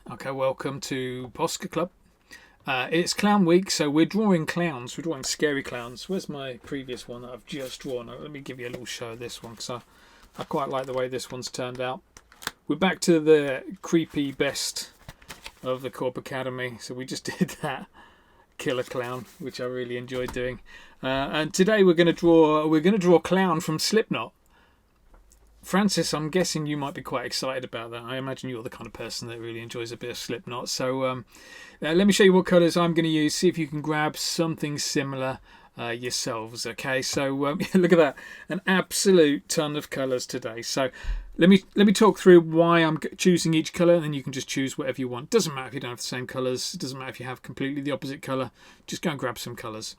Okay, welcome to Posca Club. It's clown week, so we're drawing clowns. We're drawing scary clowns. Where's my previous one that I've just drawn? Let me give you a little show of this one because I quite like the way this one's turned out. We're back to the creepy best of the Korp Academy. So we just did that killer clown, which I really enjoyed doing. And today we're going to draw a clown from Slipknot. Francis, I'm guessing you might be quite excited about that. I imagine you're the kind of person that really enjoys a bit of Slipknot. So let me show you what colours I'm going to use. See if you can grab something similar yourselves. Okay, so look at that, an absolute ton of colours today. So let me talk through why I'm choosing each colour, and then you can just choose whatever you want. Doesn't matter if you don't have the same colours. It doesn't matter if you have completely the opposite colour. Just go and grab some colours.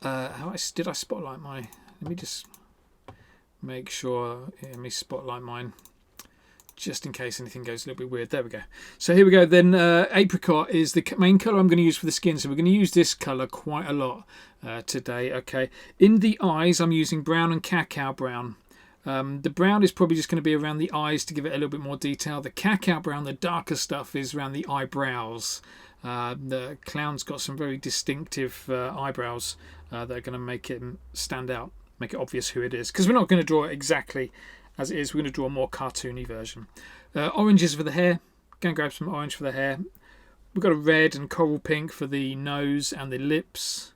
Did I spotlight my? Let me just make sure. Let me spotlight mine, just in case anything goes a little bit weird. There we go. So here we go. Then apricot is the main colour I'm going to use for the skin. So we're going to use this colour quite a lot today. Okay. In the eyes, I'm using brown and cacao brown. The brown is probably just going to be around the eyes to give it a little bit more detail. The cacao brown, the darker stuff, is around the eyebrows. The clown's got some very distinctive eyebrows that are going to make it stand out, make it obvious who it is, because we're not going to draw it exactly as it is. We're going to draw a more cartoony version. Oranges for the hair. Go and grab some orange for the hair. We've got a red and coral pink for the nose and the lips.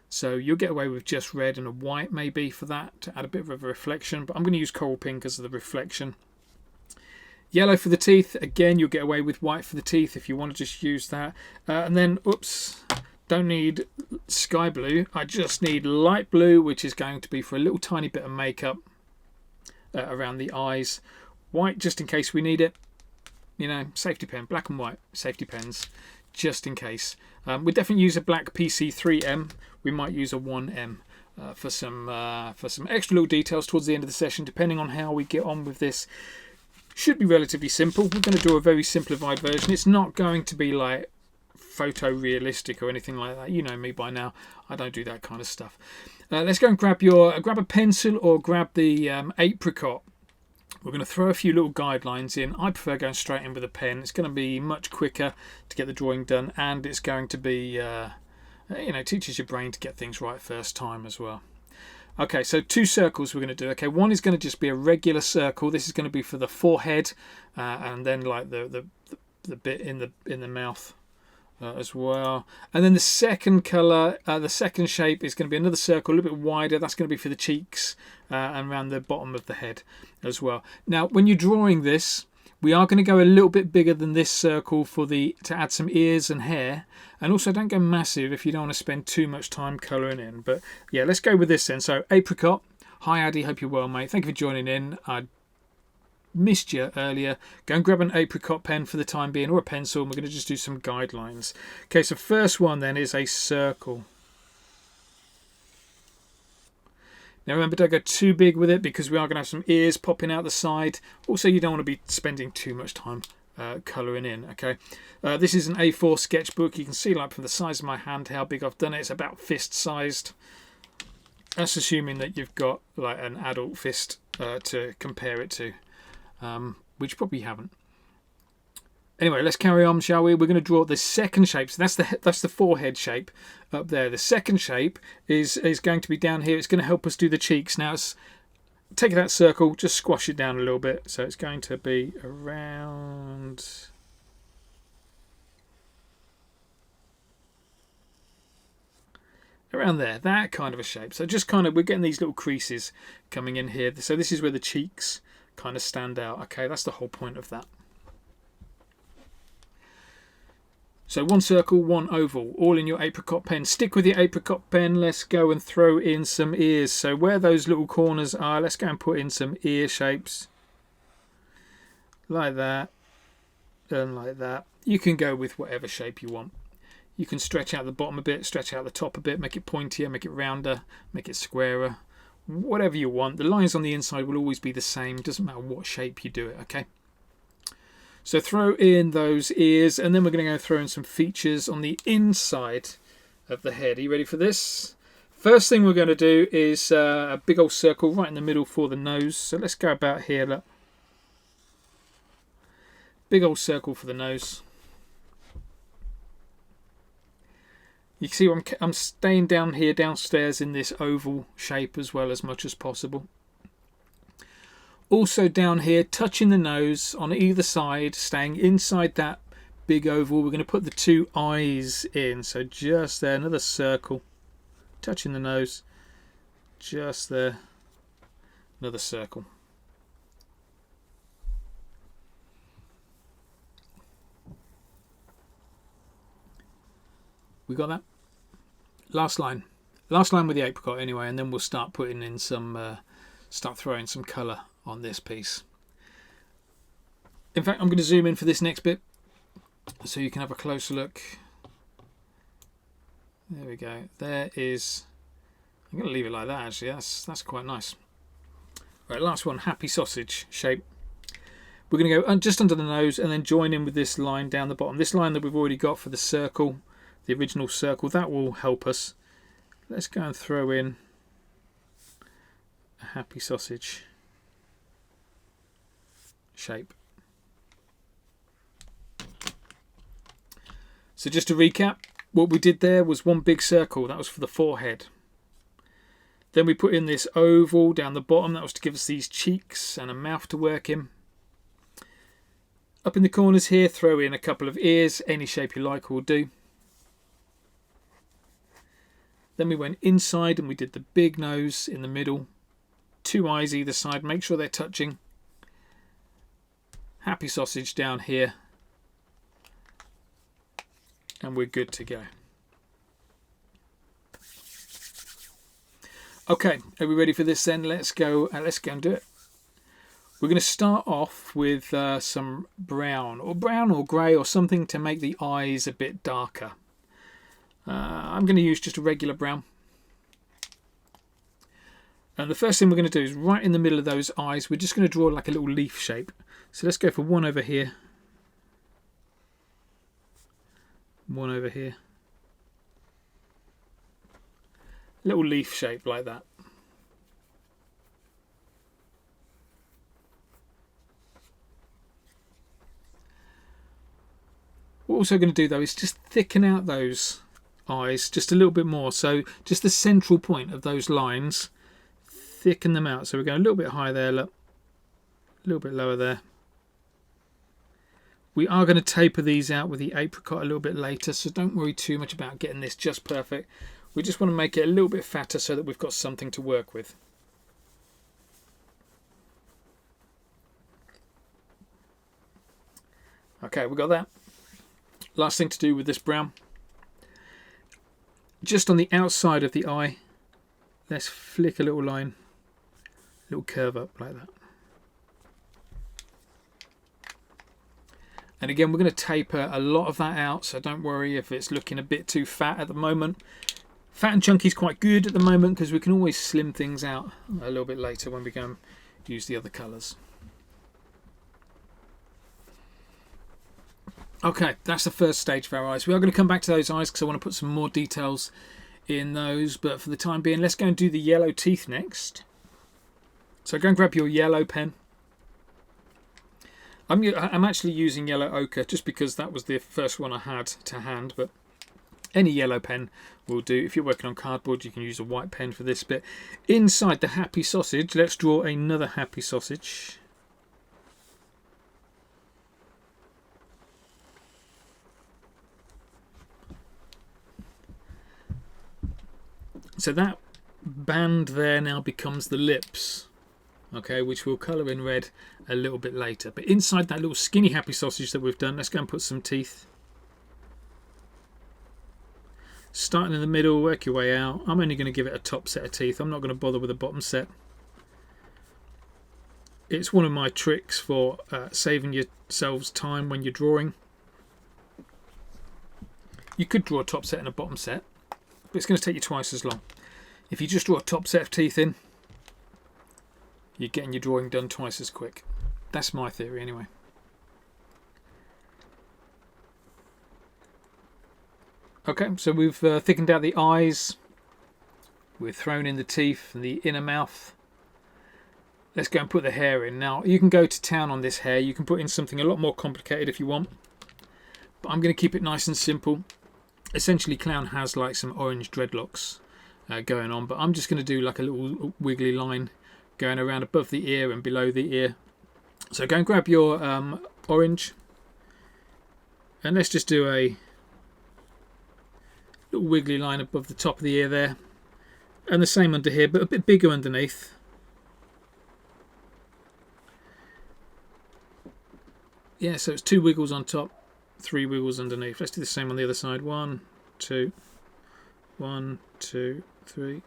So you'll get away with just red and a white maybe for that to add a bit of a reflection, but I'm going to use coral pink as the reflection. Yellow for the teeth. Again, you'll get away with white for the teeth if you want to just use that. And then, oops, don't need sky blue. I just need light blue, which is going to be for a little tiny bit of makeup around the eyes. White just in case we need it. You know, safety pen, black and white safety pens, just in case. We'll definitely use a black PC3M. We might use a 1M for some extra little details towards the end of the session, depending on how we get on with this. Should be relatively simple. We're going to draw a very simplified version. It's not going to be like photorealistic or anything like that. You know me by now. I don't do that kind of stuff. Let's go and grab a pencil or grab the apricot. We're going to throw a few little guidelines in. I prefer going straight in with a pen. It's going to be much quicker to get the drawing done, and it's going to be, teaches your brain to get things right first time as well. Okay, so two circles we're going to do. Okay, one is going to just be a regular circle. This is going to be for the forehead, and then like the bit in the mouth as well. And then the second colour, the second shape is going to be another circle, a little bit wider. That's going to be for the cheeks and around the bottom of the head as well. Now, when you're drawing this, we are going to go a little bit bigger than this circle to add some ears and hair. And also don't go massive if you don't want to spend too much time colouring in. But yeah, let's go with this then. So apricot. Hi Addy, hope you're well, mate. Thank you for joining in. I missed you earlier. Go and grab an apricot pen for the time being, or a pencil, and we're going to just do some guidelines. Okay, so first one then is a circle. Now remember, don't go too big with it because we are going to have some ears popping out the side. Also, you don't want to be spending too much time colouring in. Okay, this is an A4 sketchbook. You can see, like, from the size of my hand how big I've done it. It's about fist sized. That's assuming that you've got like an adult fist to compare it to, which you probably haven't. Anyway, let's carry on, shall we? We're going to draw the second shape. So that's the forehead shape up there. The second shape is going to be down here. It's going to help us do the cheeks. Now, take that circle, just squash it down a little bit. So it's going to be around there, that kind of a shape. So just kind of, we're getting these little creases coming in here. So this is where the cheeks kind of stand out. Okay, that's the whole point of that. So one circle, one oval, all in your apricot pen. Stick with your apricot pen. Let's go and throw in some ears. So where those little corners are, let's go and put in some ear shapes. Like that, and like that. You can go with whatever shape you want. You can stretch out the bottom a bit, stretch out the top a bit, make it pointier, make it rounder, make it squarer. Whatever you want. The lines on the inside will always be the same. Doesn't matter what shape you do it, okay? So throw in those ears, and then we're going to go throw in some features on the inside of the head. Are you ready for this? First thing we're going to do is a big old circle right in the middle for the nose. So let's go about here. Look. Big old circle for the nose. You can see I'm staying down here downstairs in this oval shape as well as much as possible. Also down here, touching the nose on either side, staying inside that big oval. We're going to put the 2 eyes in, so just there, another circle, touching the nose, just there, another circle. We got that? Last line with the apricot anyway, and then we'll start putting in some, start throwing some colour on this piece. In fact, I'm going to zoom in for this next bit so you can have a closer look. There we go. There is. I'm going to leave it like that. Actually, that's quite nice. Right, last one, happy sausage shape. We're going to go just under the nose and then join in with this line down the bottom. This line that we've already got for the circle, the original circle, that will help us. Let's go and throw in a happy sausage shape. So just to recap, what we did there was one big circle. That was for the forehead. Then we put in this oval down the bottom. That was to give us these cheeks and a mouth to work in. Up in the corners here, throw in a couple of ears. Any shape you like will do. Then we went inside and we did the big nose in the middle. 2 eyes either side. Make sure they're touching. Happy sausage down here. And we're good to go. Okay, are we ready for this then? Let's go and do it. We're going to start off with some brown or grey or something to make the eyes a bit darker. I'm going to use just a regular brown. And the first thing we're going to do is right in the middle of those eyes, we're just going to draw like a little leaf shape. So let's go for one over here. One over here. Little leaf shape like that. What we're also going to do though is just thicken out those eyes just a little bit more. So just the central point of those lines, thicken them out. So we're going a little bit higher there, look, a little bit lower there. We are going to taper these out with the apricot a little bit later, so don't worry too much about getting this just perfect. We just want to make it a little bit fatter so that we've got something to work with. Okay, we got that. Last thing to do with this brown. Just on the outside of the eye, let's flick a little line, a little curve up like that. And again, we're going to taper a lot of that out, so don't worry if it's looking a bit too fat at the moment. Fat and chunky is quite good at the moment because we can always slim things out a little bit later when we go and use the other colours. Okay, that's the first stage of our eyes. We are going to come back to those eyes because I want to put some more details in those, but for the time being, let's go and do the yellow teeth next. So go and grab your yellow pen. I'm actually using yellow ochre just because that was the first one I had to hand, but any yellow pen will do. If you're working on cardboard, you can use a white pen for this bit. Inside the happy sausage, let's draw another happy sausage. So that band there now becomes the lips, okay, which we'll colour in red a little bit later. But inside that little skinny happy sausage that we've done, let's go and put some teeth. Starting in the middle, work your way out. I'm only going to give it a top set of teeth. I'm not going to bother with a bottom set. It's one of my tricks for saving yourselves time when you're drawing. You could draw a top set and a bottom set, but it's going to take you twice as long. If you just draw a top set of teeth in, you're getting your drawing done twice as quick. That's my theory anyway. Okay, so we've thickened out the eyes. We've thrown in the teeth and the inner mouth. Let's go and put the hair in. Now, you can go to town on this hair. You can put in something a lot more complicated if you want. But I'm going to keep it nice and simple. essentially Clown has like some orange dreadlocks going on, but I'm just going to do like a little wiggly line going around above the ear and below the ear. So go and grab your orange, and let's just do a little wiggly line above the top of the ear there, and the same under here, but a bit bigger underneath. Yeah, so it's 2 wiggles on top, 3 wiggles underneath. Let's do the same on the other side. 1, 2, 1, 2, 3.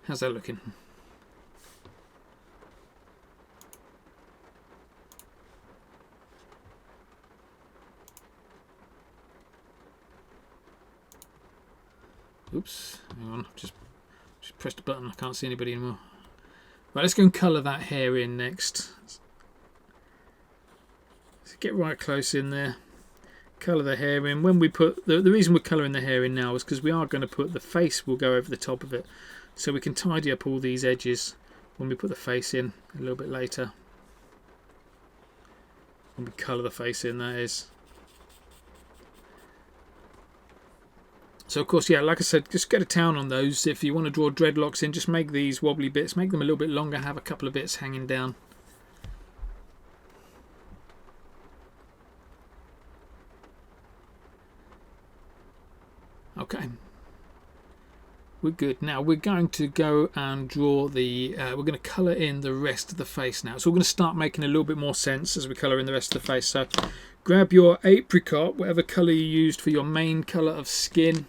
How's that looking? Oops, hang on, just pressed a button, I can't see anybody anymore. Right, let's go and colour that hair in next. So get right close in there, colour the hair in. When we put, the reason we're colouring the hair in now is because we are going to put the face, will go over the top of it. So we can tidy up all these edges when we put the face in a little bit later. When we colour the face in, that is. So of course, yeah, like I said, just get a town on those. If you want to draw dreadlocks in, just make these wobbly bits, make them a little bit longer, have a couple of bits hanging down. Okay. We're good. Now we're going to go and draw the, we're going to colour in the rest of the face now. So we're going to start making a little bit more sense as we colour in the rest of the face. So grab your apricot, whatever colour you used for your main colour of skin.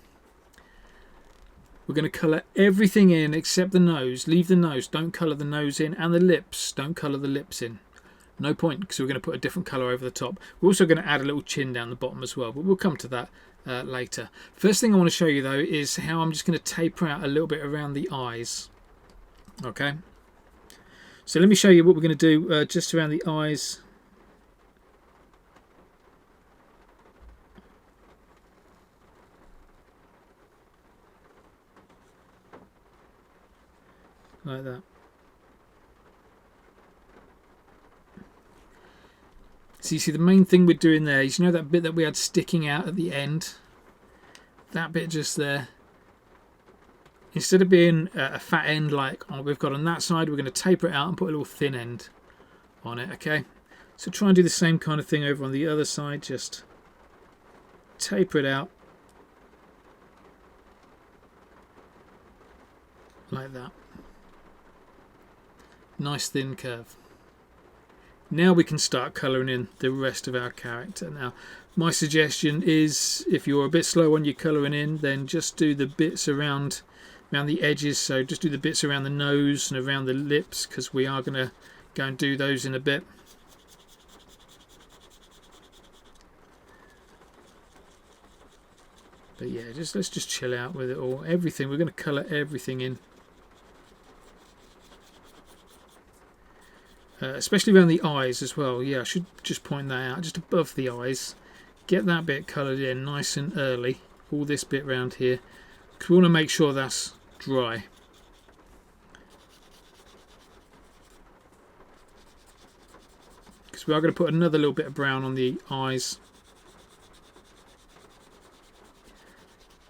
We're going to colour everything in except the nose. Leave the nose, don't colour the nose in, and the lips, don't colour the lips in. No point, because we're going to put a different colour over the top. We're also going to add a little chin down the bottom as well, but we'll come to that later. First thing I want to show you though is how I'm just going to taper out a little bit around the eyes. Okay, so let me show you what we're going to do just around the eyes. Like that. So you see the main thing we're doing there is, you know that bit that we had sticking out at the end? That bit just there. Instead of being a fat end like we've got on that side, we're going to taper it out and put a little thin end on it, okay? So try and do the same kind of thing over on the other side, just taper it out. Like that. Nice thin curve. Now we can start colouring in the rest of our character. Now my suggestion is, if you're a bit slow on your colouring in, then just do the bits around the edges. So just do the bits around the nose and around the lips, because we are going to go and do those in a bit. But yeah, let's just chill out with it all. Everything, we're going to colour everything in. Especially around the eyes as well. Yeah, I should just point that out. Just above the eyes. Get that bit coloured in nice and early. All this bit around here. Because we want to make sure that's dry. Because we are going to put another little bit of brown on the eyes.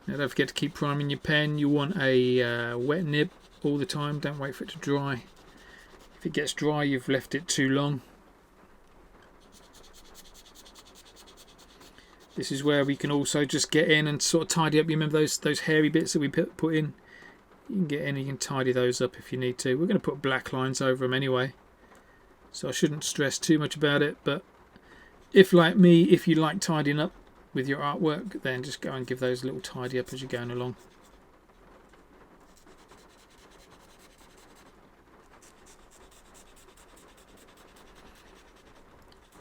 Now don't forget to keep priming your pen. You want a wet nib all the time. Don't wait for it to dry. If it gets dry, you've left it too long. This is where we can also just get in and sort of tidy up. You remember those hairy bits that we put in? You can get in and you can tidy those up if you need to. We're going to put black lines over them anyway, so I shouldn't stress too much about it. But if, like me, if you like tidying up with your artwork, then just go and give those a little tidy up as you're going along.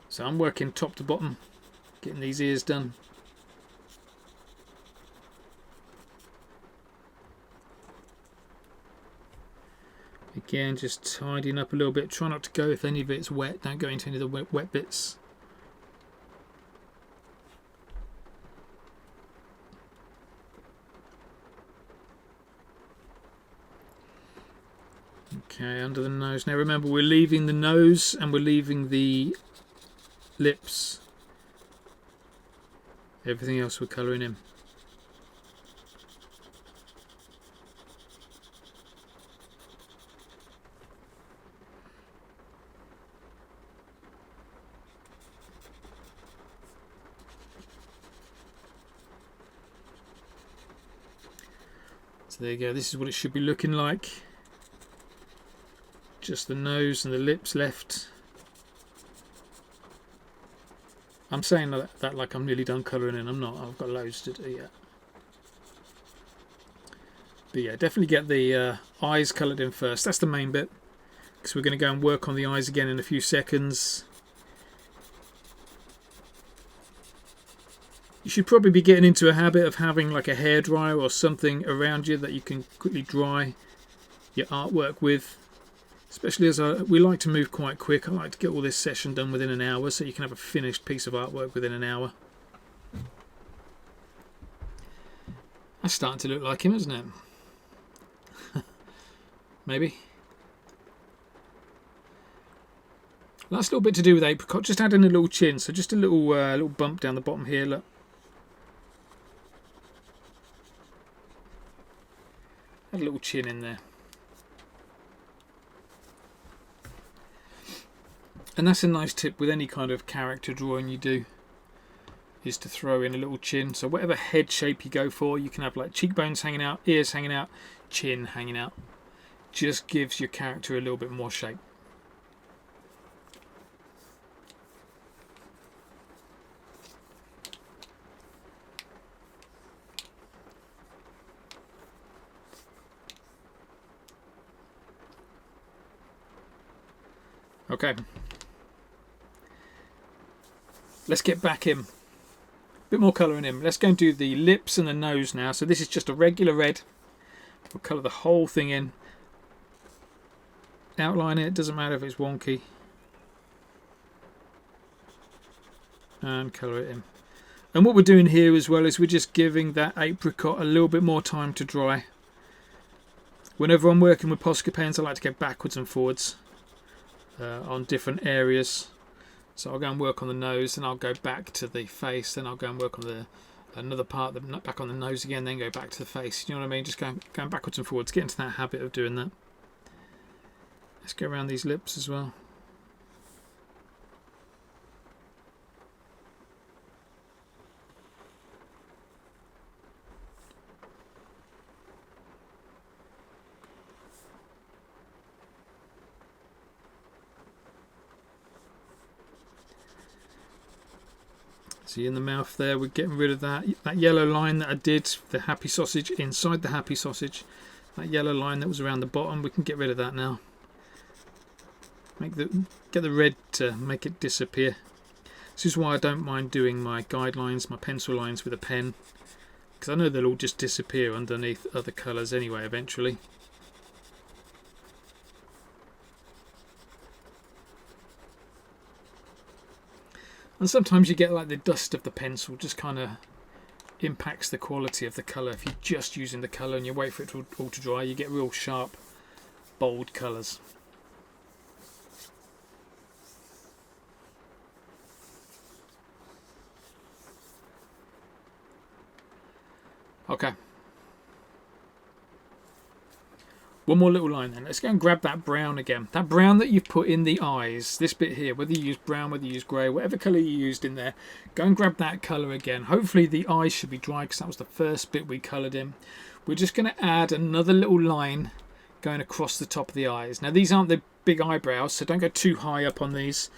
So I'm working top to bottom, getting these ears done. Again, just tidying up a little bit. Try not to go if any of it's wet. Don't go into any of the wet bits. Okay, under the nose. Now remember, we're leaving the nose and we're leaving the lips. Everything else we're colouring in. So there you go, this is what it should be looking like. Just the nose and the lips left. I'm saying that like I'm nearly done colouring in. I'm not, I've got loads to do yet. But yeah, definitely get the eyes coloured in first. That's the main bit, because we're going to go and work on the eyes again in a few seconds. You should probably be getting into a habit of having like a hairdryer or something around you that you can quickly dry your artwork with. Especially as we like to move quite quick. I like to get all this session done within an hour, so you can have a finished piece of artwork within an hour. That's starting to look like him, isn't it? Maybe. Last little bit to do with apricot, just add in a little chin, so just a little bump down the bottom here, look. Add a little chin in there. And that's a nice tip with any kind of character drawing you do, is to throw in a little chin. So whatever head shape you go for, you can have like cheekbones hanging out, ears hanging out, chin hanging out. Just gives your character a little bit more shape. Okay. Let's get back in. A bit more colour in him. Let's go and do the lips and the nose now. So this is just a regular red. We'll colour the whole thing in. Outline it, doesn't matter if it's wonky. And colour it in. And what we're doing here as well is we're just giving that apricot a little bit more time to dry. Whenever I'm working with Posca pens, I like to go backwards and forwards on different areas. So I'll go and work on the nose, then I'll go back to the face, then I'll go and work on another part, back on the nose again, then go back to the face. You know what I mean? Just going backwards and forwards, get into that habit of doing that. Let's go around these lips as well. See in the mouth there, we're getting rid of that yellow line that I did, the happy sausage, inside the happy sausage. That yellow line that was around the bottom, we can get rid of that now. Get the red to make it disappear. This is why I don't mind doing my guidelines, my pencil lines with a pen, because I know they'll all just disappear underneath other colours anyway eventually. And sometimes you get like the dust of the pencil just kind of impacts the quality of the colour. If you're just using the colour and you wait for it all to dry, you get real sharp, bold colours. Okay. One more little line then. Let's go and grab that brown again. That brown that you've put in the eyes, this bit here, whether you use brown, whether you use grey, whatever colour you used in there, go and grab that colour again. Hopefully the eyes should be dry because that was the first bit we coloured in. We're just going to add another little line going across the top of the eyes. Now these aren't the big eyebrows, so don't go too high up on these,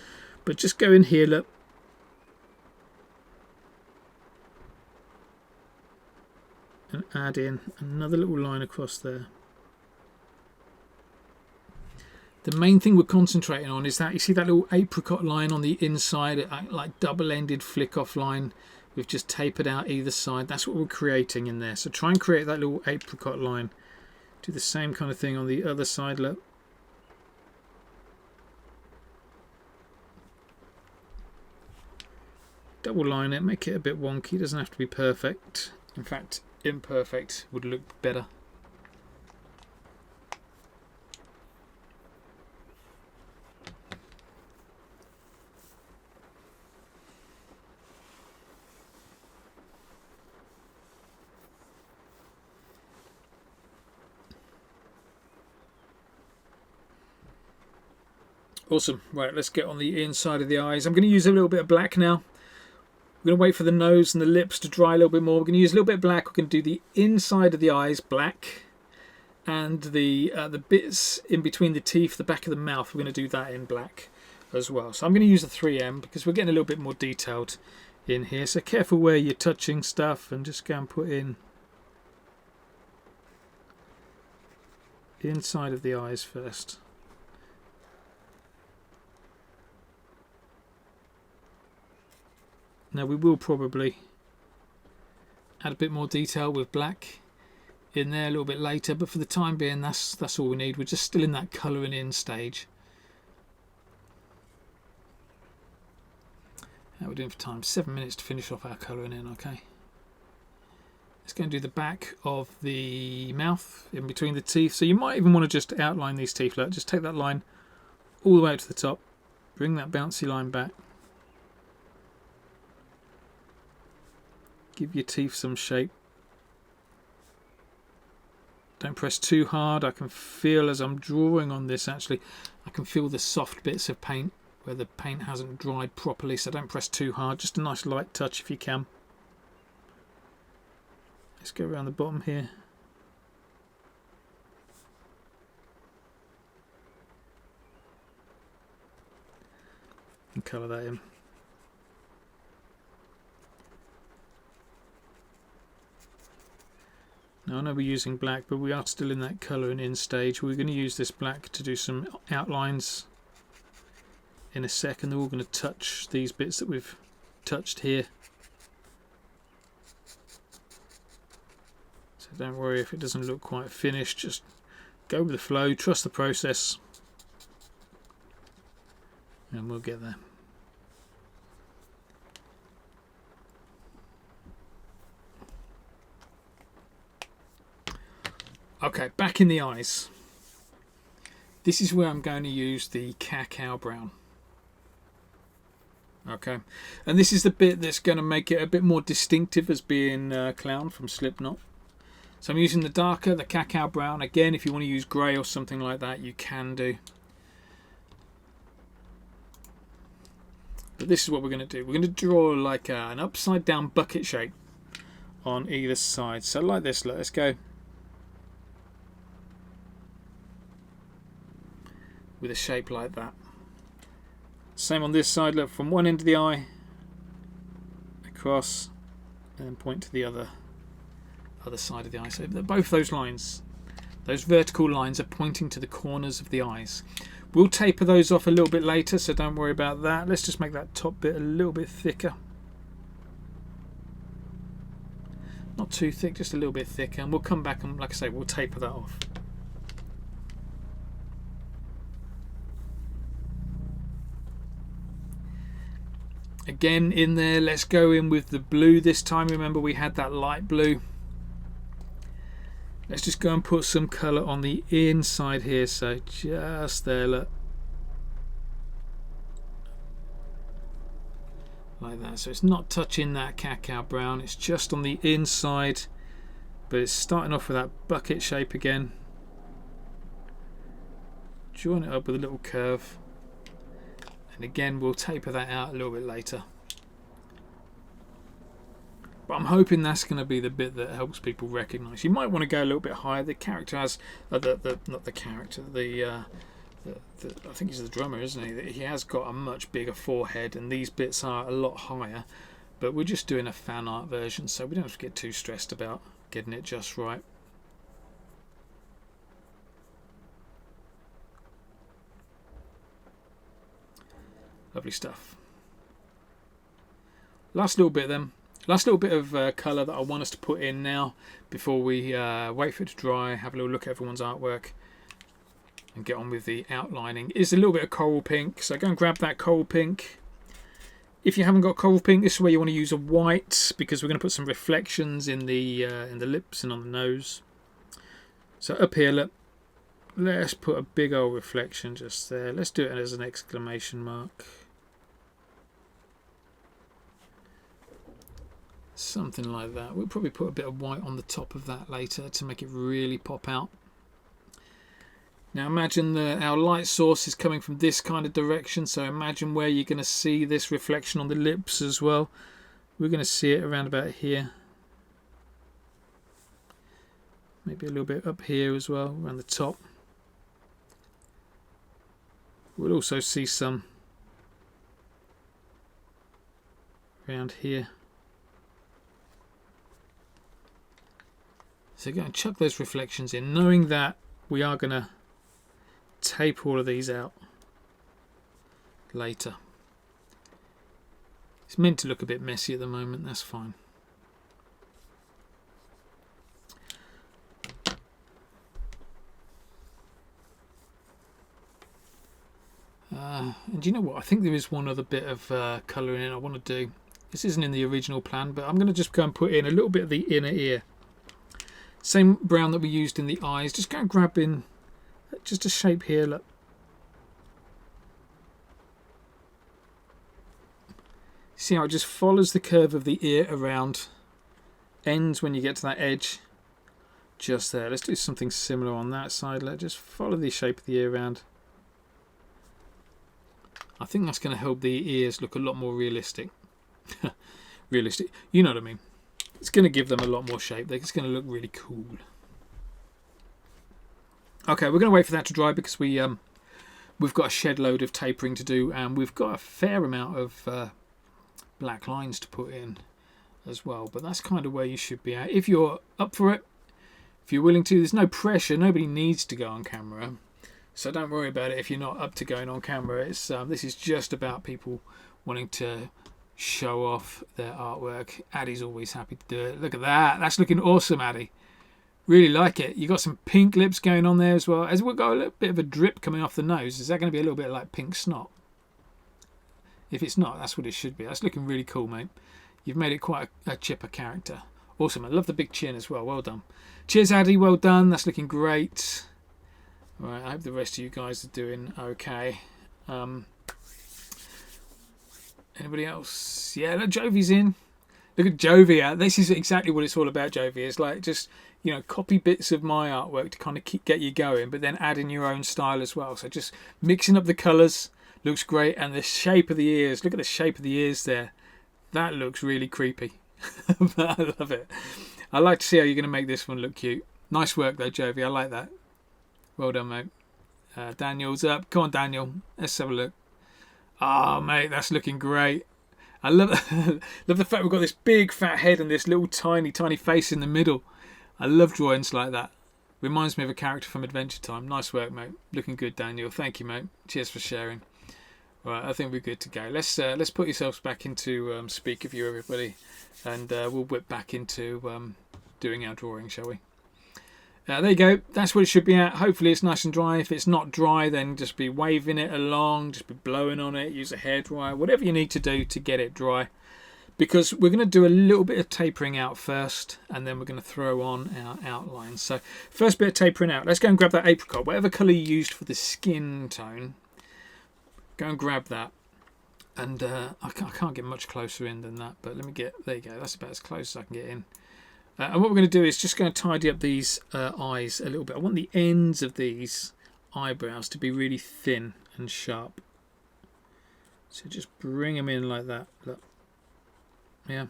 but just go in here, look. And add in another little line across there. The main thing we're concentrating on is that, you see that little apricot line on the inside, like double-ended flick-off line. We've just tapered out either side. That's what we're creating in there. So try and create that little apricot line. Do the same kind of thing on the other side, look. Double line it, make it a bit wonky. It doesn't have to be perfect. In fact, imperfect would look better. Awesome. Right, let's get on the inside of the eyes. I'm going to use a little bit of black now. We're going to wait for the nose and the lips to dry a little bit more. We're going to use a little bit of black. We're going to do the inside of the eyes black, and the bits in between the teeth, the back of the mouth, we're going to do that in black as well. So I'm going to use a 3M because we're getting a little bit more detailed in here. So careful where you're touching stuff, and just go and put in the inside of the eyes first. Now we will probably add a bit more detail with black in there a little bit later, but for the time being that's all we need. We're just still in that colouring in stage. How are we doing for time? 7 minutes to finish off our colouring in. Okay, let's go and do the back of the mouth in between the teeth. So you might even want to just outline these teeth. Look, just take that line all the way up to the top, bring that bouncy line back. Give your teeth some shape. Don't press too hard. I can feel as I'm drawing on this, actually, I can feel the soft bits of paint where the paint hasn't dried properly, so don't press too hard. Just a nice light touch if you can. Let's go around the bottom here. And colour that in. Now I know we're using black, but we are still in that colouring in stage. We're going to use this black to do some outlines in a second. They're all going to touch these bits that we've touched here. So don't worry if it doesn't look quite finished. Just go with the flow, trust the process, and we'll get there. Okay, back in the eyes. This is where I'm going to use the cacao brown. Okay, and this is the bit that's going to make it a bit more distinctive as being Clown from Slipknot. So I'm using the darker, the cacao brown. Again, if you want to use grey or something like that, you can do. But this is what we're going to do. We're going to draw like an upside down bucket shape on either side. So like this, look, let's go. With a shape like that. Same on this side, look, from one end of the eye across and then point to the other side of the eye. So both those lines, those vertical lines, are pointing to the corners of the eyes. We'll taper those off a little bit later, so don't worry about that. Let's just make that top bit a little bit thicker. Not too thick, just a little bit thicker, and we'll come back and, like I say, we'll taper that off. Again in there, let's go in with the blue this time. Remember we had that light blue. Let's just go and put some colour on the inside here, so just there, look. Like that, so it's not touching that cacao brown, it's just on the inside, but it's starting off with that bucket shape again. Join it up with a little curve. And again, we'll taper that out a little bit later. But I'm hoping that's going to be the bit that helps people recognise. You might want to go a little bit higher. The character has, not the character, I think he's the drummer, isn't he? He has got a much bigger forehead, and these bits are a lot higher. But we're just doing a fan art version, so we don't have to get too stressed about getting it just right. Lovely stuff. Last little bit then. Last little bit of colour that I want us to put in now before we wait for it to dry, have a little look at everyone's artwork and get on with the outlining, is a little bit of coral pink. So go and grab that coral pink. If you haven't got coral pink, this is where you want to use a white, because we're going to put some reflections in the lips and on the nose. So up here, look, let's put a big old reflection just there. Let's do it as an exclamation mark. Something like that. We'll probably put a bit of white on the top of that later to make it really pop out. Now imagine our light source is coming from this kind of direction, so imagine where you're going to see this reflection on the lips as well. We're going to see it around about here. Maybe a little bit up here as well, around the top. We'll also see some around here. So go and chuck those reflections in, knowing that we are going to tape all of these out later. It's meant to look a bit messy at the moment, that's fine. And you know what, I think there is one other bit of colouring in I want to do. This isn't in the original plan, but I'm going to just go and put in a little bit of the inner ear. Same brown that we used in the eyes. Just go and grab in just a shape here, look. See how it just follows the curve of the ear around, ends when you get to that edge, just there. Let's do something similar on that side. Let's just follow the shape of the ear around. I think that's going to help the ears look a lot more realistic. Realistic, you know what I mean. It's going to give them a lot more shape. It's going to look really cool. Okay, we're going to wait for that to dry because we've got a shed load of tapering to do, and we've got a fair amount of black lines to put in as well. But that's kind of where you should be at. If you're up for it, if you're willing to, there's no pressure. Nobody needs to go on camera. So don't worry about it if you're not up to going on camera. It's this is just about people wanting to show off their artwork. Addie's always happy to do it. Look at that. That's looking awesome, Addie. Really like it. You got some pink lips going on there as well. As we've got a little bit of a drip coming off the nose, is that going to be a little bit like pink snot? If it's not, that's what it should be. That's looking really cool, mate. You've made it quite a chipper character. Awesome. I love the big chin as well. Well done. Cheers, Addie. Well done. That's looking great. All right, I hope the rest of you guys are doing okay. Anybody else? Yeah, look, Jovi's in. Look at Jovi. This is exactly what it's all about, Jovi. It's like just, you know, copy bits of my artwork to kind of get you going, but then add in your own style as well. So just mixing up the colours looks great. And the shape of the ears. Look at the shape of the ears there. That looks really creepy. But I love it. I like to see how you're going to make this one look cute. Nice work though, Jovi. I like that. Well done, mate. Daniel's up. Come on, Daniel. Let's have a look. Oh, mate, that's looking great. I love love the fact we've got this big fat head and this little tiny face in the middle. I love drawings like that. Reminds me of a character from Adventure Time. Nice work, mate. Looking good, Daniel. Thank you, mate. Cheers for sharing. Right, I think we're good to go. Let's put yourselves back into speaker view, everybody, and we'll whip back into doing our drawing, shall we? There you go. That's what it should be at. Hopefully it's nice and dry. If it's not dry, then just be waving it along, just be blowing on it, use a hairdryer, whatever you need to do to get it dry. Because we're going to do a little bit of tapering out first, and then we're going to throw on our outlines. So first bit of tapering out. Let's go and grab that apricot. Whatever colour you used for the skin tone, go and grab that. And I can't get much closer in than that, but let me get, there you go. That's about as close as I can get in. And what we're going to do is just going to tidy up these eyes a little bit. I want the ends of these eyebrows to be really thin and sharp. So just bring them in like that. Look. Yeah.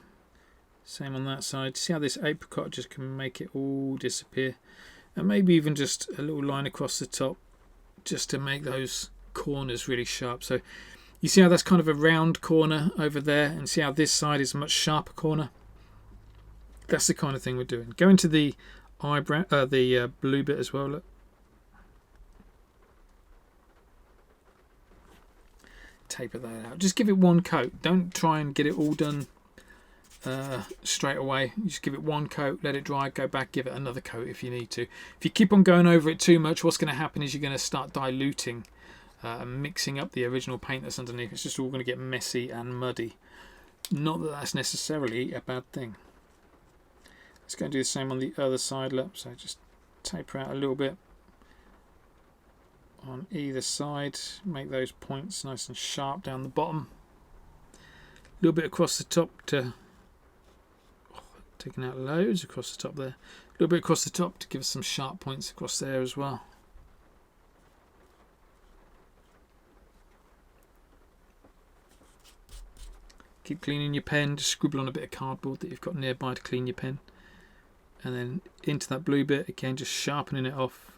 Same on that side. See how this apricot just can make it all disappear. And maybe even just a little line across the top just to make those corners really sharp. So you see how that's kind of a round corner over there, and see how this side is a much sharper corner. That's the kind of thing we're doing. Go into the eyebrow, the blue bit as well. Look. Taper that out. Just give it one coat. Don't try and get it all done straight away. You just give it one coat, let it dry, go back, give it another coat if you need to. If you keep on going over it too much, what's going to happen is you're going to start diluting and mixing up the original paint that's underneath. It's just all going to get messy and muddy. Not that that's necessarily a bad thing. Let's go and do the same on the other side. Look, so just taper out a little bit on either side. Make those points nice and sharp down the bottom. A little bit across the top to taking out loads across the top there. A little bit across the top to give us some sharp points across there as well. Keep cleaning your pen. Just scribble on a bit of cardboard that you've got nearby to clean your pen. And then into that blue bit, again, just sharpening it off.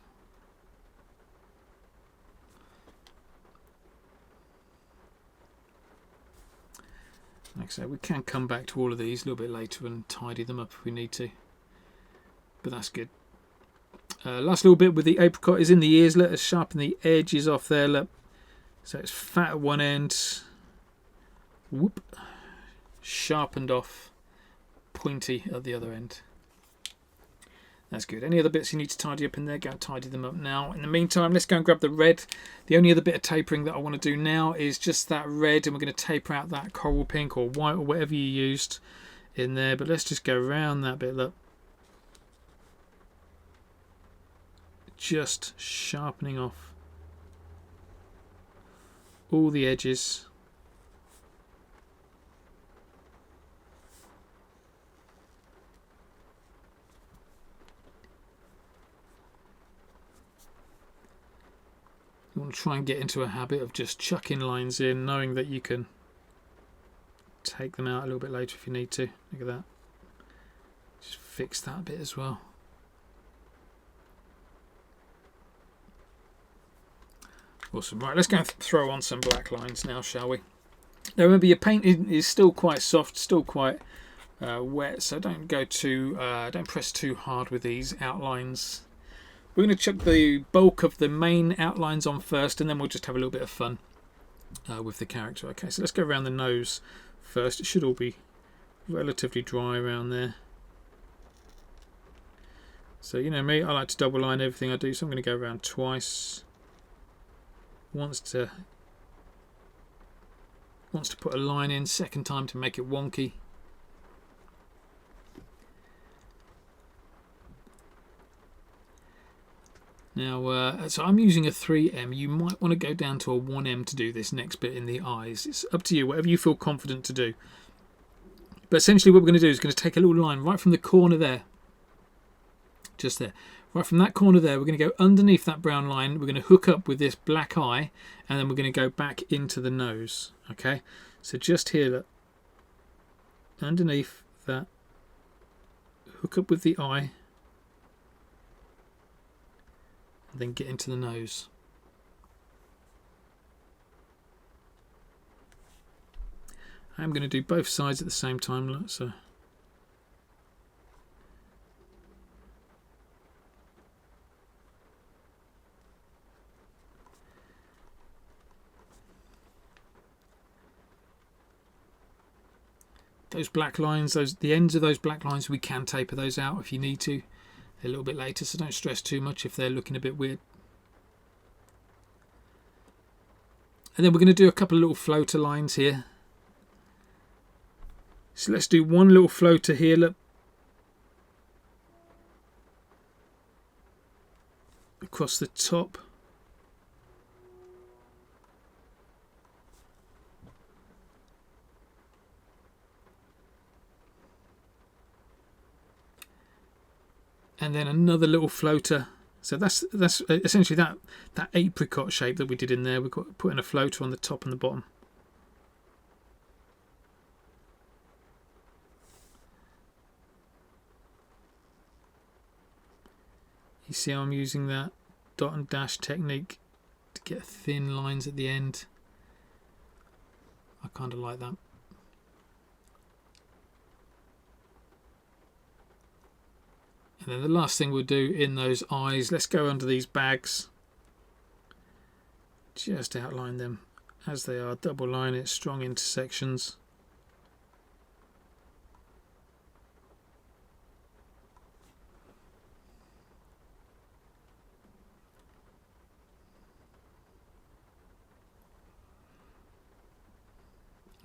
Like I say, we can come back to all of these a little bit later and tidy them up if we need to. But that's good. Last little bit with the apricot is in the ears. Let us sharpen the edges off there. Look. So it's fat at one end. Whoop. Sharpened off. Pointy at the other end. That's good. Any other bits you need to tidy up in there, go and tidy them up now. In the meantime, let's go and grab the red. The only other bit of tapering that I want to do now is just that red, and we're going to taper out that coral pink or white or whatever you used in there. But let's just go around that bit. Look. Just sharpening off all the edges. You want to try and get into a habit of just chucking lines in, knowing that you can take them out a little bit later if you need to. Look at that. Just fix that bit as well. Awesome. Right, let's go and throw on some black lines now, shall we? Now remember, your paint is still quite soft, still quite wet, so don't go too, don't press too hard with these outlines. We're going to chuck the bulk of the main outlines on first, and then we'll just have a little bit of fun with the character. Okay, so let's go around the nose first. It should all be relatively dry around there. So you know me, I like to double line everything I do, so I'm going to go around twice. Wants to put a line in, second time to make it wonky. Now, so I'm using a 3M. You might want to go down to a 1M to do this next bit in the eyes. It's up to you, whatever you feel confident to do. But essentially what we're going to do is going to take a little line right from the corner there. Just there. Right from that corner there, we're going to go underneath that brown line. We're going to hook up with this black eye, and then we're going to go back into the nose. Okay, so just here, look, underneath that, hook up with the eye, and then get into the nose. I'm going to do both sides at the same time. Look, so. Those black lines, the ends of those black lines, we can taper those out if you need to a little bit later, so don't stress too much if they're looking a bit weird. And then we're going to do a couple of little floater lines here. So let's do one little floater here, look, across the top. And then another little floater. So that's essentially that apricot shape that we did in there. We've got putting a floater on the top and the bottom. You see how I'm using that dot and dash technique to get thin lines at the end. I kind of like that. And then the last thing we'll do in those eyes, let's go under these bags. Just outline them as they are, double line it, strong intersections.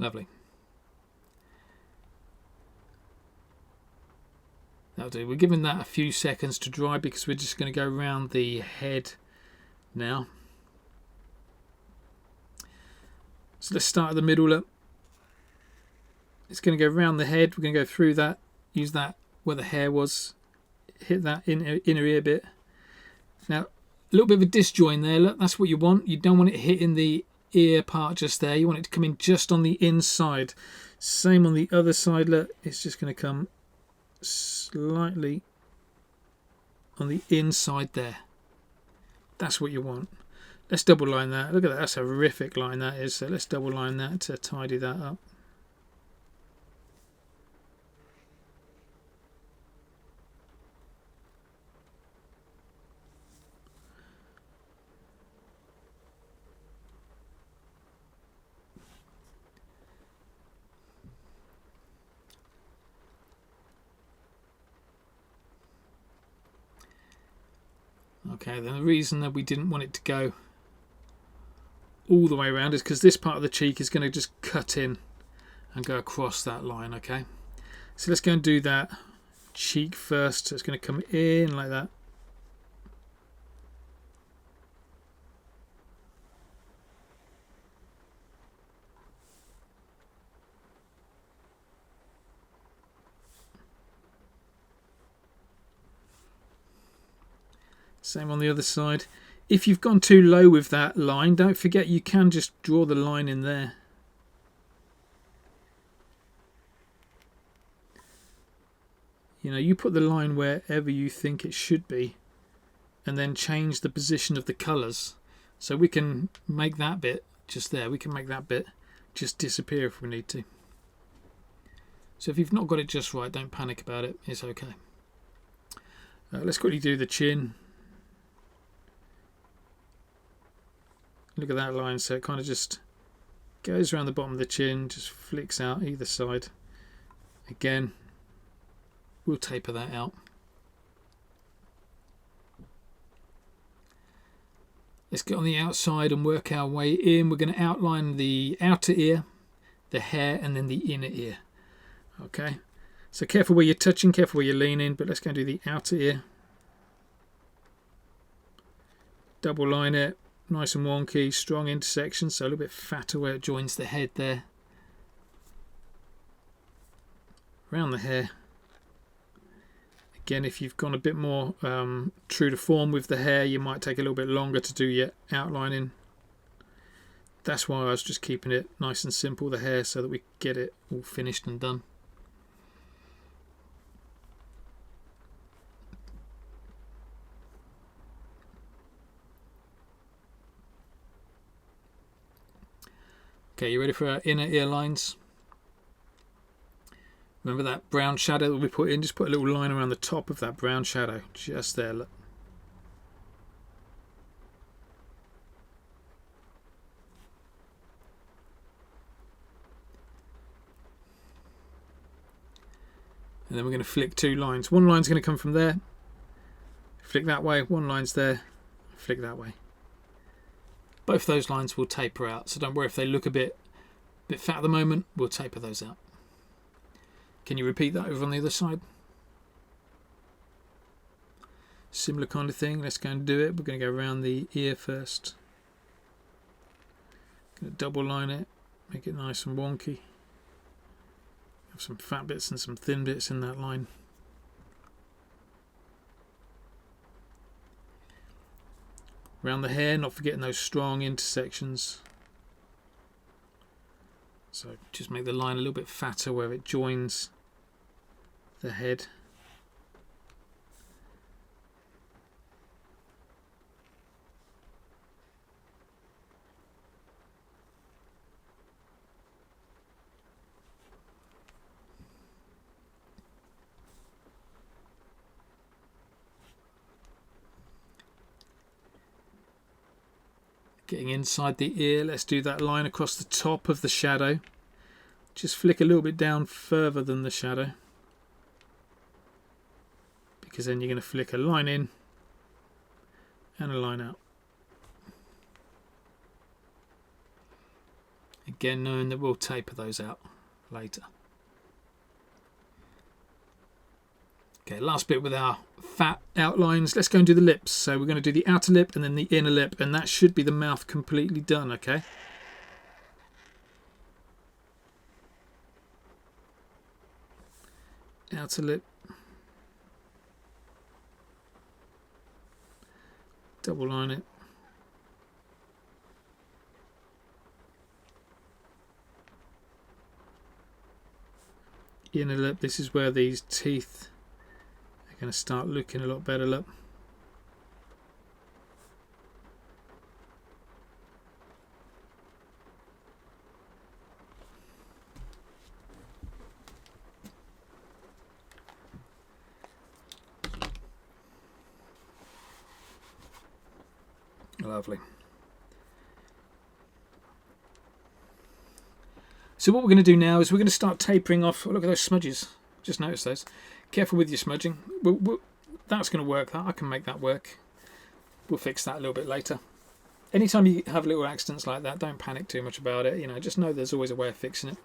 Lovely. That'll do. We're giving that a few seconds to dry because we're just going to go around the head now. So let's start at the middle. Look. It's going to go around the head. We're going to go through that, use that where the hair was, hit that inner ear bit. Now, a little bit of a disjoin there. Look, that's what you want. You don't want it hitting the ear part just there. You want it to come in just on the inside. Same on the other side. Look, it's just going to come slightly on the inside there. That's what you want. Let's double line that. Look at that. That's a horrific line that is. So let's double line that to tidy that up. Okay, then the reason that we didn't want it to go all the way around is because this part of the cheek is going to just cut in and go across that line. Okay, so let's go and do that cheek first. So it's going to come in like that. Same on the other side. If you've gone too low with that line, don't forget you can just draw the line in there. You know, you put the line wherever you think it should be and then change the position of the colours. So we can make that bit just there. We can make that bit just disappear if we need to. So if you've not got it just right, don't panic about it. It's okay. Let's quickly do the chin. Look at that line, so it kind of just goes around the bottom of the chin, just flicks out either side. Again, we'll taper that out. Let's get on the outside and work our way in. We're going to outline the outer ear, the hair, and then the inner ear. Okay, so careful where you're touching, careful where you're leaning, but let's go and do the outer ear. Double line it. Nice and wonky, strong intersection, so a little bit fatter where it joins the head there. Around the hair. Again, if you've gone a bit more true to form with the hair, you might take a little bit longer to do your outlining. That's why I was just keeping it nice and simple, the hair, so that we get it all finished and done. Okay, you ready for our inner ear lines? Remember that brown shadow that we put in? Just put a little line around the top of that brown shadow. Just there, look. And then we're going to flick two lines. One line's going to come from there. Flick that way. One line's there. Flick that way. Both those lines will taper out, so don't worry if they look a bit fat at the moment. We'll taper those out. Can you repeat that over on the other side? Similar kind of thing. Let's go and do it. We're going to go around the ear first. Going to double line it, make it nice and wonky. Have some fat bits and some thin bits in that line. Around the hair, not forgetting those strong intersections. So just make the line a little bit fatter where it joins the head. Getting inside the ear, let's do that line across the top of the shadow. Just flick a little bit down further than the shadow, because then you're going to flick a line in and a line out. Again, knowing that we'll taper those out later. Okay, last bit with our fat outlines. Let's go and do the lips. So we're going to do the outer lip and then the inner lip, and that should be the mouth completely done, okay? Outer lip. Double line it. inner lip. This is where these teeth are going to start looking a lot better. Look. Lovely. So what we're going to do now is we're going to start tapering off. Oh, look at those smudges. Just notice those. Careful with your smudging. That's going to work. That I can make that work. We'll fix that a little bit later. Anytime you have little accidents like that, don't panic too much about it. You know, just know there's always a way of fixing it.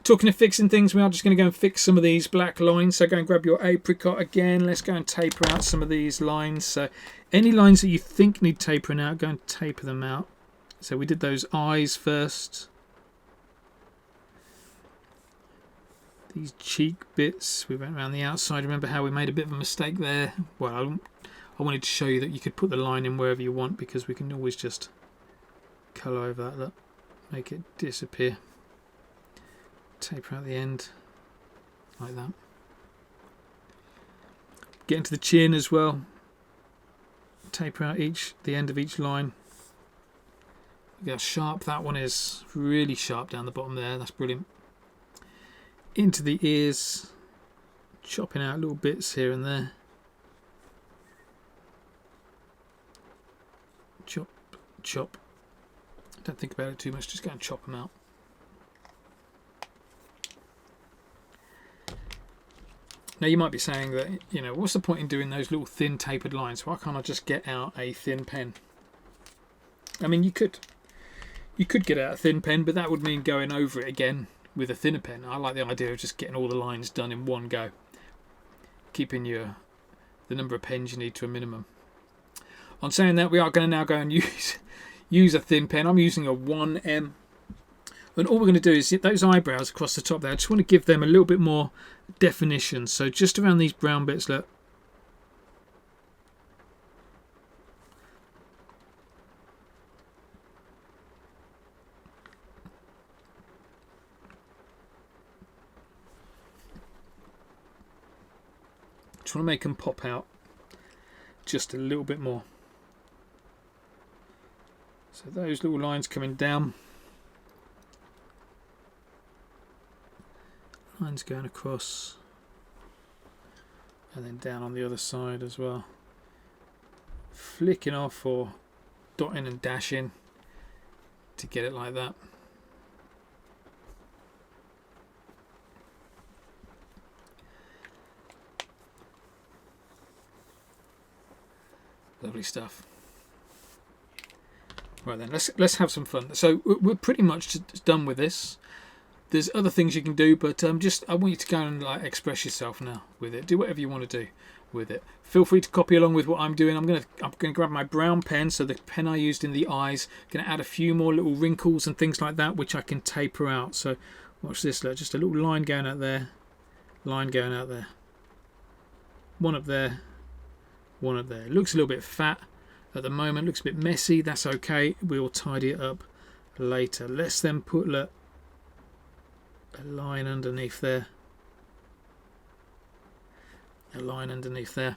Talking of fixing things, we are just going to go and fix some of these black lines. So go and grab your apricot again. Let's go and taper out some of these lines. So any lines that you think need tapering out, go and taper them out. So we did those eyes first. These cheek bits, we went around the outside. Remember how we made a bit of a mistake there? Well, I wanted to show you that you could put the line in wherever you want, because we can always just colour over that, look, make it disappear. Taper out the end, like that. Get into the chin as well. Taper out the end of each line. Look how sharp that one is. Really sharp down the bottom there, that's brilliant. Into the ears, chopping out little bits here and there. Chop, chop. Don't think about it too much, just go and chop them out. Now you might be saying that, you know, what's the point in doing those little thin tapered lines? Why can't I just get out a thin pen? I mean, you could get out a thin pen, but that would mean going over it again with a thinner pen. I like the idea of just getting all the lines done in one go, keeping the number of pens you need to a minimum. On saying that, we are going to now go and use a thin pen. I'm using a 1M. And all we're going to do is those eyebrows across the top there, I just want to give them a little bit more definition. So just around these brown bits, look. Just want to make them pop out just a little bit more. So those little lines coming down. Lines going across and then down on the other side as well. Flicking off or dotting and dashing to get it like that. Lovely stuff. Right then, let's have some fun. So we're pretty much done with this. There's other things you can do, but I want you to go and like express yourself now with it. Do whatever you want to do with it. Feel free to copy along with what I'm doing. I'm gonna grab my brown pen, so the pen I used in the eyes. Gonna add a few more little wrinkles and things like that, which I can taper out. So watch this. Look, just a little line going out there, line going out there. One up there, one up there. It looks a little bit fat at the moment. Looks a bit messy. That's okay. We'll tidy it up later. Let's then put a line underneath there, a line underneath there,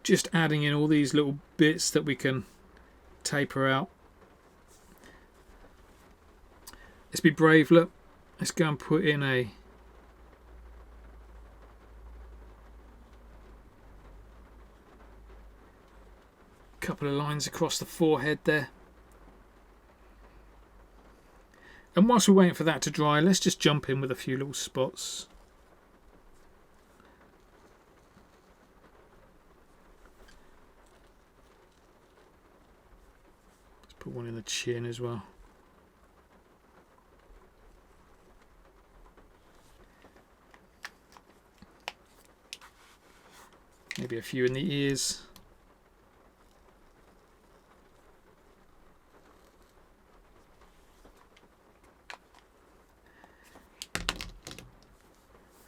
just adding in all these little bits that we can taper out. Let's be brave. Look, let's go and put in a couple of lines across the forehead there. And whilst we're waiting for that to dry, let's just jump in with a few little spots. Let's put one in the chin as well. Maybe a few in the ears.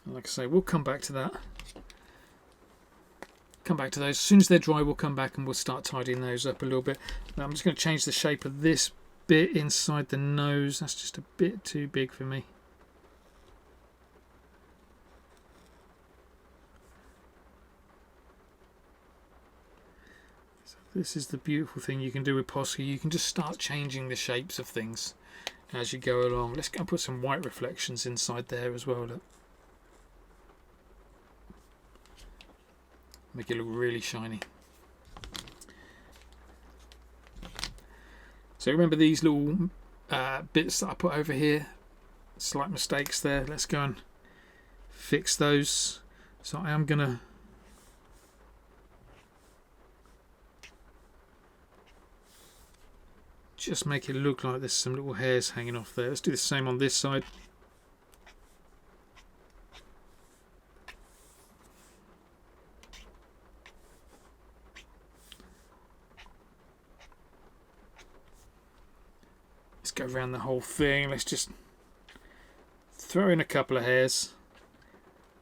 Like I say, we'll come back to that. Come back to those. As soon as they're dry, we'll come back and we'll start tidying those up a little bit. Now I'm just going to change the shape of this bit inside the nose. That's just a bit too big for me. This is the beautiful thing you can do with Posca. You can just start changing the shapes of things as you go along. Let's go and put some white reflections inside there as well. Look. Make it look really shiny. So remember these little bits that I put over here, slight mistakes there. Let's go and fix those. So I am gonna just make it look like there's some little hairs hanging off there. Let's do the same on this side. Let's go around the whole thing. Let's just throw in a couple of hairs.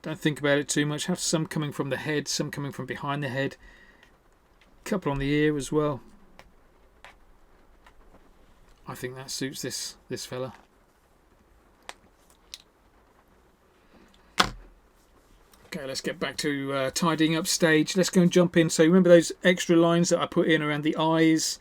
Don't think about it too much. Have some coming from the head, some coming from behind the head. A couple on the ear as well. I think that suits this fella. Okay, let's get back to tidying up stage. Let's go and jump in. So remember those extra lines that I put in around the eyes,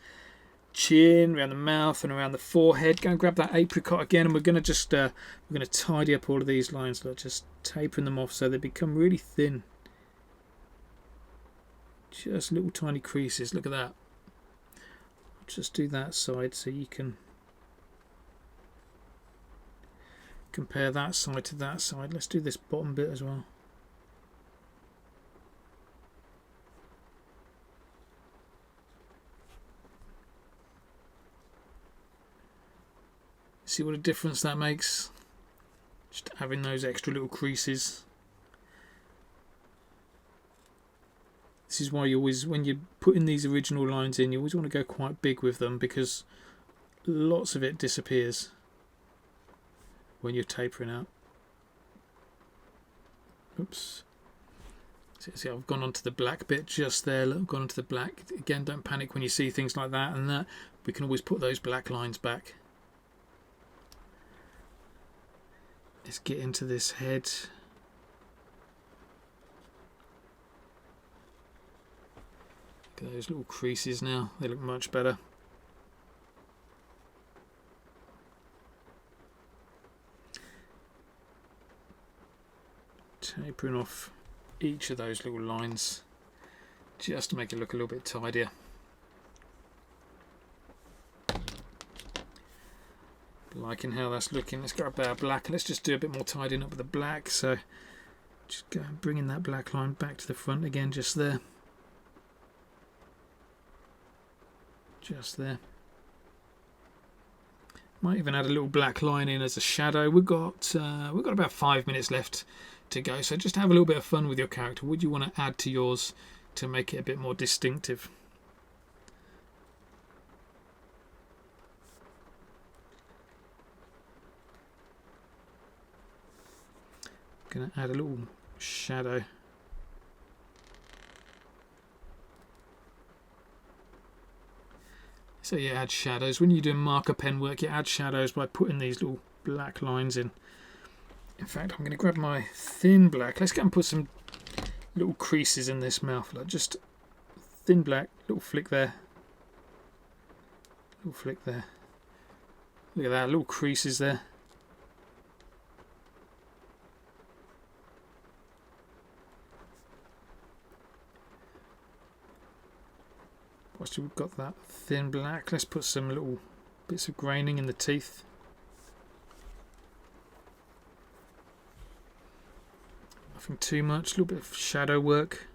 chin, around the mouth, and around the forehead. Go and grab that apricot again, and we're going to just we're going to tidy up all of these lines. Look, just tapering them off so they become really thin. Just little tiny creases. Look at that. Just do that side so you can compare that side to that side. Let's do this bottom bit as well. See what a difference that makes? Just having those extra little creases. This is why you always, when you're putting these original lines in, you always want to go quite big with them, because lots of it disappears when you're tapering out. Oops. See, I've gone onto the black bit just there. Look, I've gone onto the black. Again, don't panic when you see things like that and that. We can always put those black lines back. Let's get into this head. Look at those little creases now. They look much better. Tapering off each of those little lines just to make it look a little bit tidier. Liking how that's looking. Let's grab our black. Let's just do a bit more tidying up with the black. So just go and bring in that black line back to the front again, just there. Just there. Might even add a little black line in as a shadow. We've got about 5 minutes left to go. So just have a little bit of fun with your character. Would you want to add to yours to make it a bit more distinctive? Going to add a little shadow. So you add shadows. When you're doing marker pen work, you add shadows by putting these little black lines in. In fact, I'm going to grab my thin black. Let's go and put some little creases in this mouth. Like just thin black, little flick there. Little flick there. Look at that, little creases there. Once we've got that thin black, let's put some little bits of graining in the teeth. Nothing too much, a little bit of shadow work.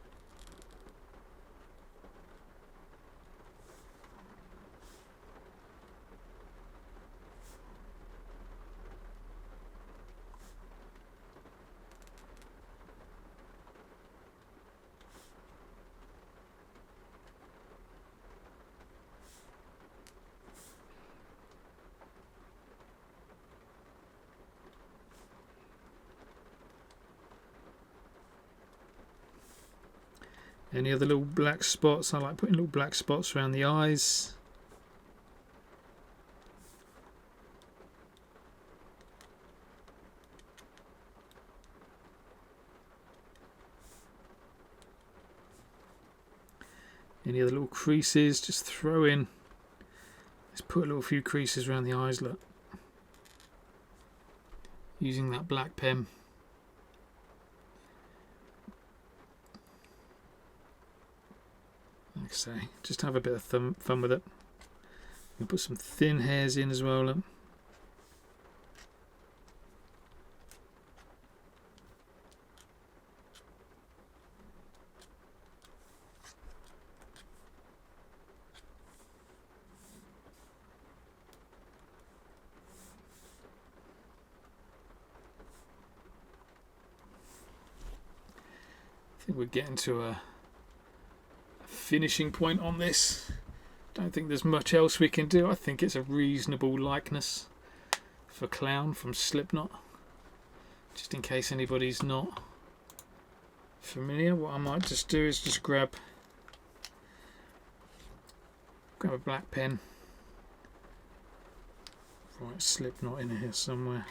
Any other little black spots? I like putting little black spots around the eyes. Any other little creases, just throw in. Let's put a little few creases around the eyes, look. Using that black pen. Like I say, just have a bit of fun with it. We'll put some thin hairs in as well, look. I think we're getting to a finishing point on this. Don't think there's much else we can do. I think it's a reasonable likeness for Clown from Slipknot. Just in case anybody's not familiar, what I might just do is just grab a black pen. Right, Slipknot in here somewhere.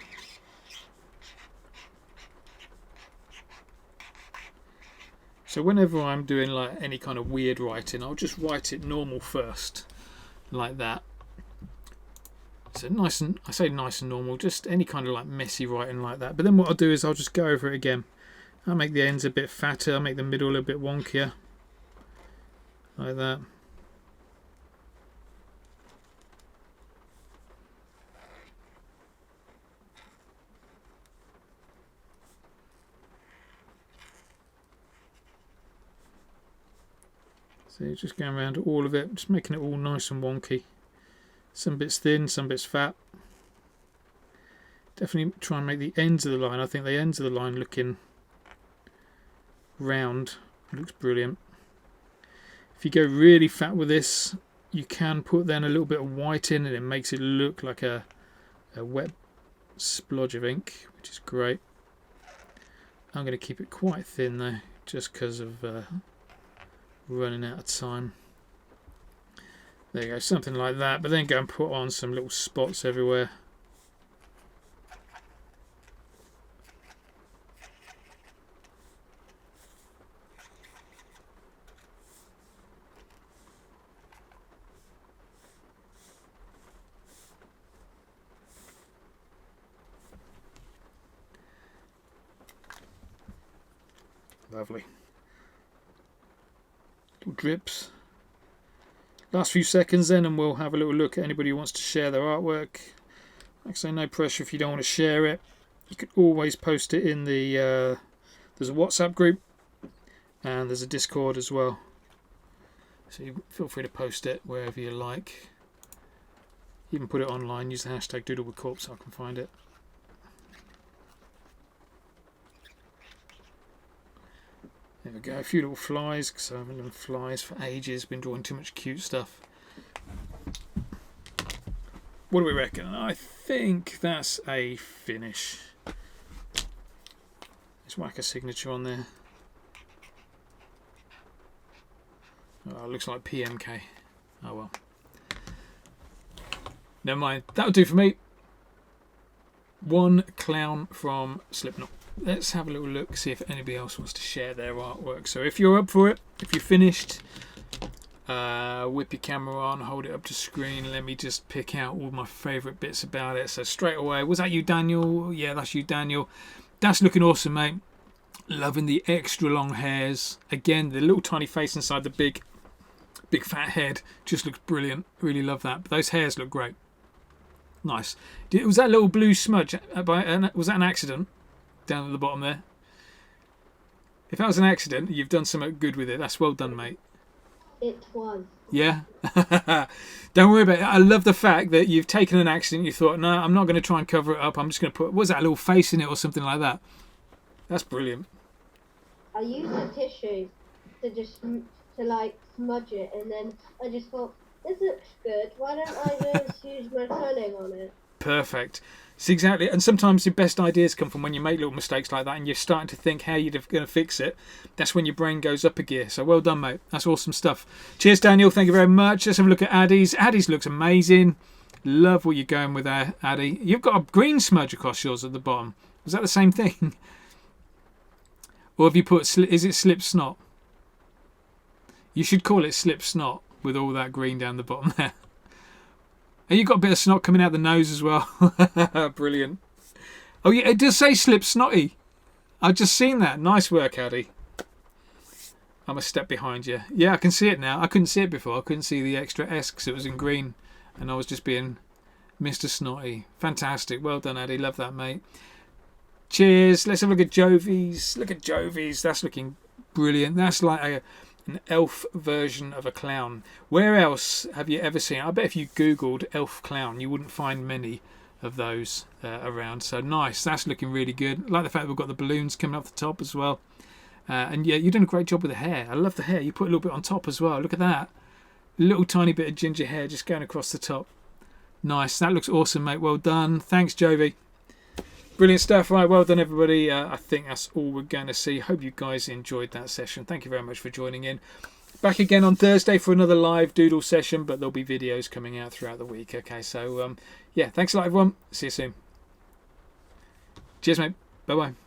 So whenever I'm doing like any kind of weird writing, I'll just write it normal first, like that. So nice and, I say nice and normal, just any kind of like messy writing like that. But then what I'll do is I'll just go over it again. I'll make the ends a bit fatter, I'll make the middle a little bit wonkier, like that. So just going around all of it, just making it all nice and wonky. Some bits thin, some bits fat. Definitely try and make the ends of the line. I think the ends of the line looking round looks brilliant. If you go really fat with this, you can put then a little bit of white in and it makes it look like a wet splodge of ink, which is great. I'm going to keep it quite thin though, just because of running out of time. There you go, something like that, but then go and put on some little spots everywhere. Lovely. Little drips. Last few seconds then, and we'll have a little look at anybody who wants to share their artwork. Like I say, no pressure if you don't want to share it. You can always post it in the there's a WhatsApp group and there's a Discord as well. So you feel free to post it wherever you like. Even put it online, use the hashtag #DoodleWithKorp so I can find it. There we go, a few little flies, because I haven't done flies for ages, been drawing too much cute stuff. What do we reckon? I think that's a finish. Let's whack a signature on there. Oh, it looks like PMK. Oh well. Never mind, that'll do for me. One clown from Slipknot. Let's have a little look, see if anybody else wants to share their artwork. So if you're up for it, if you're finished, whip your camera on, hold it up to screen. Let me just pick out all my favourite bits about it. So straight away, was that you, Daniel? Yeah, that's you, Daniel. That's looking awesome, mate. Loving the extra long hairs. Again, the little tiny face inside the big fat head just looks brilliant. Really love that. But those hairs look great. Nice. Was that little blue smudge? Was that an accident? Down at the bottom there. If that was an accident, you've done something good with it. That's well done, mate. It was. Yeah? Don't worry about it. I love the fact that you've taken an accident. You thought, no, I'm not going to try and cover it up. I'm just going to put, was that a little face in it or something like that? That's brilliant. I used a tissue to like smudge it, and then I just thought, this looks good. Why don't I just use my toning on it? Perfect. See, exactly. And sometimes your best ideas come from when you make little mistakes like that and you're starting to think how you're going to fix it. That's when your brain goes up a gear. So well done, mate. That's awesome stuff. Cheers, Daniel. Thank you very much. Let's have a look at Addie's. Addie's looks amazing. Love what you're going with there, Addie. You've got a green smudge across yours at the bottom. Was that the same thing? Or have you put, is it slip snot? You should call it slip snot with all that green down the bottom there. And you've got a bit of snot coming out the nose as well. Brilliant. Oh yeah, it does say slip snotty. I've just seen that. Nice work, Addy. I'm a step behind you. Yeah, I can see it now. I couldn't see it before. I couldn't see the extra S because it was in green. And I was just being Mr. Snotty. Fantastic. Well done, Addy. Love that, mate. Cheers. Let's have a look at Jovi's. Look at Jovi's. That's looking brilliant. That's like an elf version of a clown. Where else have you ever seen? I bet if you googled elf clown you wouldn't find many of those around. So nice, that's looking really good. I like the fact that we've got the balloons coming up the top as well. And yeah, you're doing a great job with the hair. I love the hair. You put a little bit on top as well. Look at that, little tiny bit of ginger hair just going across the top. Nice, that looks awesome, mate. Well done. Thanks, Jovi. Brilliant stuff. Right, well done, everybody. I think that's all we're going to see. Hope you guys enjoyed that session. Thank you very much for joining in. Back again on Thursday for another live doodle session, but there'll be videos coming out throughout the week. Okay, so yeah, thanks a lot, everyone. See you soon. Cheers, mate. Bye-bye.